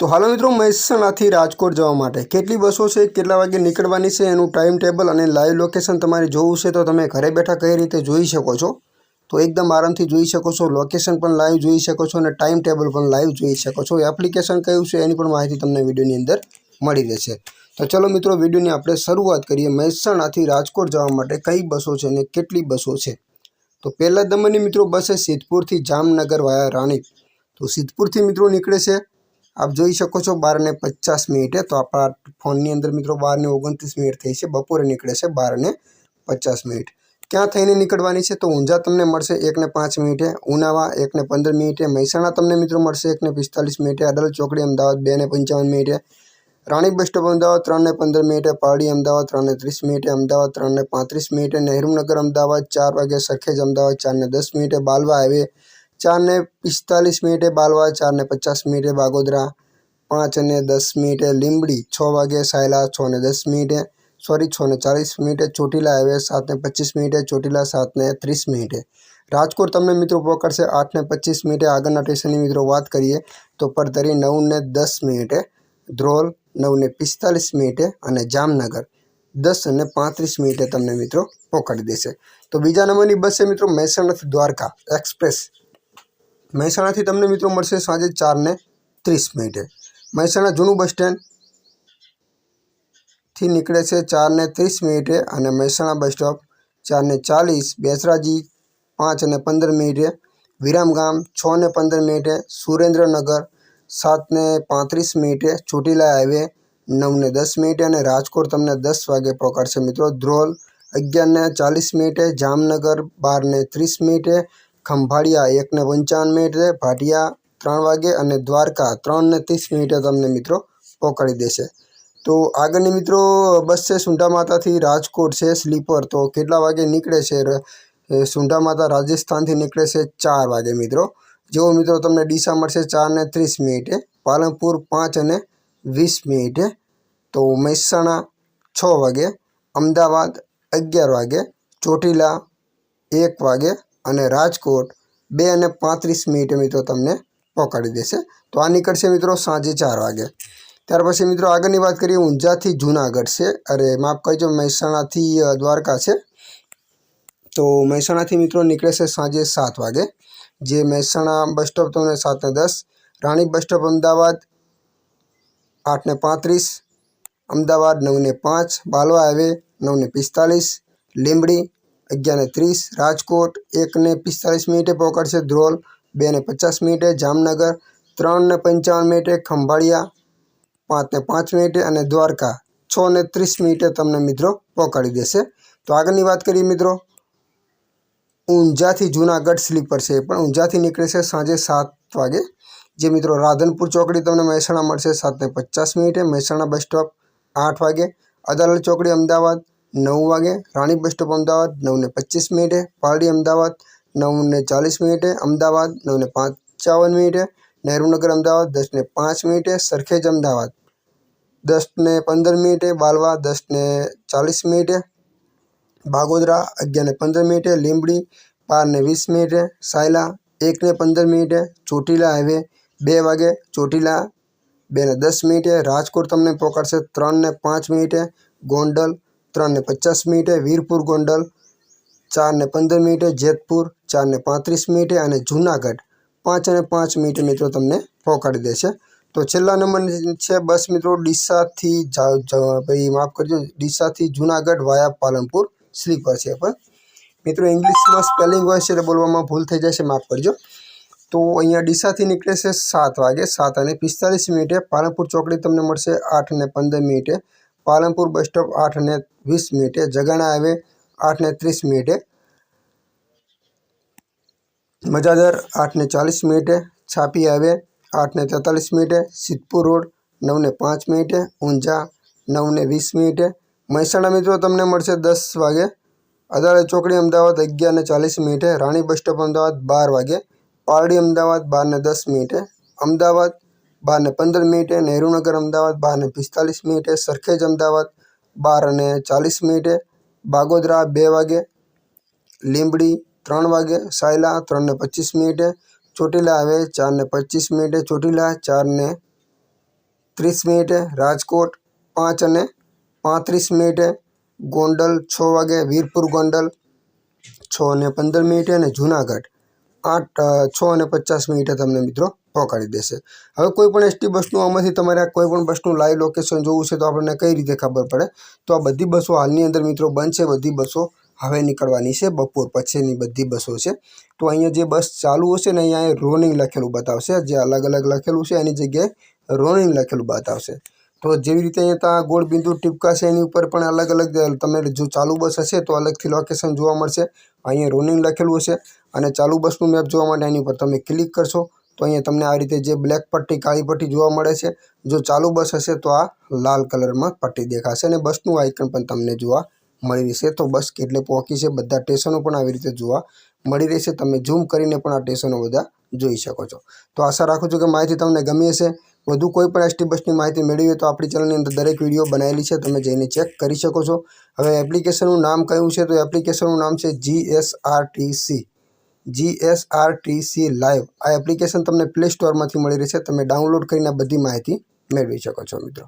તો હાલો મિત્રો, મહેસાણાથી રાજકોટ જવા માટે કેટલી બસો છે, કેટલા વાગે નીકળવાની છે, એનું ટાઈમ ટેબલ અને લાઈવ લોકેશન તમારે જોવું છે તો તમે ઘરે બેઠા કઈ રીતે જોઈ શકો છો. તો એકદમ આરામથી જોઈ શકો છો. લોકેશન પણ લાઈવ જોઈ શકો છો અને ટાઈમ ટેબલ પણ લાઈવ જોઈ શકો છો. એપ્લિકેશન કયું છે એની પણ માહિતી તમને વિડીયોની અંદર મળી રહેશે. તો ચલો મિત્રો, વિડીયોની આપણે શરૂઆત કરીએ. મહેસાણાથી રાજકોટ જવા માટે કઈ બસો છે અને કેટલી બસો છે. તો પહેલા નંબરની મિત્રો બસ છે સિદ્ધપુરથી જામનગર વાયા રાણીપ. તો સિદ્ધપુરથી મિત્રો નીકળે છે, આપ જોઈ શકો છો 12:50 તો આપણા ફોનની અંદર મિત્રો 12:29 થઈ છે. બપોરે નીકળે છે 12:50. ક્યાં થઈને નીકળવાની છે તો ઊંઝા તમને મળશે 1:05, ઉનાવા 1:15, મહેસાણા તમને મિત્રો મળશે 1:45, અડલ ચોકડી અમદાવાદ 2:55, રાણી બસ સ્ટોપ અમદાવાદ 3:15, પારડી અમદાવાદ 3:30, અમદાવાદ 3:35, નહેરુનગર અમદાવાદ 4 વાગે, સરખેજ અમદાવાદ 4:10, બાલવા હાઈવે 4:45, બાલવા 4:50, બાગોદરા 5:10, લીંબડી 6 વાગે, સાયલા 6:10, 6:40, ચોટીલા હાઈવે 7:25, ચોટીલા 7:30, રાજકોટ તમને મિત્રો પકડશે 8:25. આગળના સ્ટેશનની મિત્રો વાત કરીએ તો પડધરી 9:10, ધ્રોલ 9:45 અને જામનગર 10:35 તમને મિત્રો પકડી દેશે. તો બીજા નંબરની બસ છે મિત્રો મહેસાણાથી દ્વારકા એક્સપ્રેસ. મહેસાણાથી તમને મિત્રો મળશે સાંજે 4:30. મહેસાણા જૂનું બસ સ્ટેન્ડથી નીકળે છે 4:30 અને Mehsana bus stop 4:40, બેસરાજી 5:15, Viramgam 6:15, Surendranagar 7:35, Chotila highway 9:10 અને રાજકોટ તમને 10 વાગે પકડશે મિત્રો. ધ્રોલ 11:40, જામનગર 12:30, ખંભાળિયા 1:55, ભાટિયા 3 વાગે અને દ્વારકા 3:30 તમને મિત્રો પકડી દેશે. તો આગળની મિત્રો બસ છે સુંઢા માતાથી રાજકોટ છે સ્લીપર. તો કેટલા વાગે નીકળે છે? સુંઢા માતા રાજસ્થાનથી નીકળે છે 4 વાગે મિત્રો. જેવો મિત્રો તમને ડીસા મળશે 4:30, પાલનપુર 5:20, તો મહેસાણા 6 વાગે, અમદાવાદ 11 વાગે, ચોટીલા 1 વાગે અને રાજકોટ 2:35 મિત્રો તમને પકડી દેશે. તો આ નીકળશે મિત્રો સાંજે 4 વાગે. ત્યાર પછી મિત્રો આગળની વાત કરીએ ઊંઝાથી જૂનાગઢ છે, માફ કરજો, મહેસાણાથી દ્વારકા છે. તો મહેસાણાથી મિત્રો નીકળે છે સાંજે 7 વાગે, જે મહેસાણા બસ સ્ટોપ તમને 7:10, Rani bus stop Ahmedabad 8:35, Ahmedabad 9:05, Balva highway 9:45, Limbdi 11:30, Rajkot 1:45 પકડશે, ધ્રોલ 2:50, જામનગર 3:55, ખંભાળિયા 5:05 અને દ્વારકા 6:30 તમને મિત્રો પકડી દેશે. તો આગળની વાત કરીએ મિત્રો ઊંઝાથી જૂનાગઢ સ્લીપર છે, પણ ઊંઝાથી નીકળે છે સાંજે 7 વાગે, જે મિત્રો રાધનપુર ચોકડી તમને મહેસાણા મળશે 7:50, મહેસાણા બસ સ્ટોપ 8 વાગે, અદાલત ચોકડી અમદાવાદ 9 વાગે, Rani bus stop Ahmedabad 9:25, Pardi Ahmedabad 9:40, Ahmedabad 9:55, Nehrunagar Ahmedabad 10:05, Sarkhej Ahmedabad 10:15, Balva 10:40, Bagodara 11:15, Limbdi 12:20, Sayla 1:15, Chotila highway 2 વાગે, ચોટીલા 2:10, રાજકોટ તમને પકડશે 3:05, ગોંડલ 3:50, વીરપુર ગોંડલ 4:15, જેતપુર 4:35 અને જૂનાગઢ 5:05 મિત્રો તમને પકડી દેશે. તો છેલ્લા નંબરની છે બસ મિત્રો ડીસાથી માફ કરજો, ડીસાથી જૂનાગઢ વાયા પાલનપુર સ્લીપર છે, પણ મિત્રો ઇંગ્લિશમાં સ્પેલિંગ હોય છે એટલે બોલવામાં ભૂલ થઈ જાય છે, માફ કરજો. તો અહીંયા ડીસાથી નીકળે છે 7 વાગે, 7:45, પાલનપુર ચોકડી તમને મળશે 8:15, Palanpur bus stop 8:20, Jagana highway 8:30, Majadar 8:40, છાપી હાઈવે 8:43, સિદ્ધપુર રોડ 9:05, ઊંઝા 9:20, મહેસાણા મિત્રો તમને મળશે 10 વાગે, અદાલત ચોકડી અમદાવાદ 11:40, રાણી બસ સ્ટોપ અમદાવાદ 12 વાગે, પારડી અમદાવાદ 12:10, અમદાવાદ 12:15, નહેરુનગર અમદાવાદ 12:45, સરખેજ અમદાવાદ 12:40, બાગોદરા 2 વાગે, લીંબડી 3 વાગે, સાયલા 3:25, ચોટીલા હાઈવે 4:25, ચોટીલા 4:00 30 મિનિટે, રાજકોટ 5:35 મિનિટે, ગોંડલ 6 વાગે, વીરપુર ગોંડલ 6:15 મિનિટે અને જૂનાગઢ 6:50 મિનિટે તમને મિત્રો પહોંચાડી દેશે। હવે કોઈ પણ એસટી બસનું આમાંથી તમારે કોઈ પણ બસનું લાઈવ લોકેશન જોવું છે તો આપણને કઈ રીતે ખબર પડે? તો આ બધી બસો હાલની અંદર મિત્રો બંધ છે, બધી બસો હવે નીકળવાની છે, બપોર પછીની બધી બસો છે। તો અહીંયા જે બસ ચાલુ હશે ને અહીંયા રોનિંગ લખેલું બતાવશે, જે અલગ અલગ લખેલું છે એની જગ્યાએ રોનિંગ લખેલું બતાવશે। તો જેવી રીતે અહીંયા ત્યાં ગોળ બિંદુ ટીપકા છે એની ઉપર પણ અલગ અલગ તમે જો ચાલુ બસ હશે તો અલગથી લોકેશન જોવા મળશે। અહીંયા રોનિંગ લખેલું હશે અને ચાલુ બસનું મેપ જોવા માટે એની ઉપર તમે ક્લિક કરશો તો અહીંયા તમને આ રીતે જે બ્લેક પટ્ટી કાળી પટ્ટી જોવા મળે છે। જો ચાલુ બસ હશે તો આ લાલ કલરમાં પટ્ટી દેખાશે અને બસનું આઇકન પણ તમને જોવા મળી રહેશે। તો બસ કેટલે પહોંચી છે બધા સ્ટેશનો પણ આવી રીતે જોવા મળી રહેશે। તમે ઝૂમ કરીને પણ આ સ્ટેશનો બધા જોઈ શકો છો। તો આશા રાખું છું કે માહિતી તમને ગમી હશે। વધુ કોઈ પણ એસટી બસની માહિતી મેળવી હોય તો આપણી ચેનલની અંદર દરેક વિડીયો બનાવેલી છે, તમે જઈને ચેક કરી શકો છો। હવે એપ્લિકેશનનું નામ કયું છે? તો એપ્લિકેશનનું નામ છે જીએસઆરટીસી લાઈવ। આ એપ્લિકેશન તમને પ્લે સ્ટોરમાંથી મળી રહેશે, તમે ડાઉનલોડ કરીને બધી માહિતી મેળવી શકો છો મિત્રો।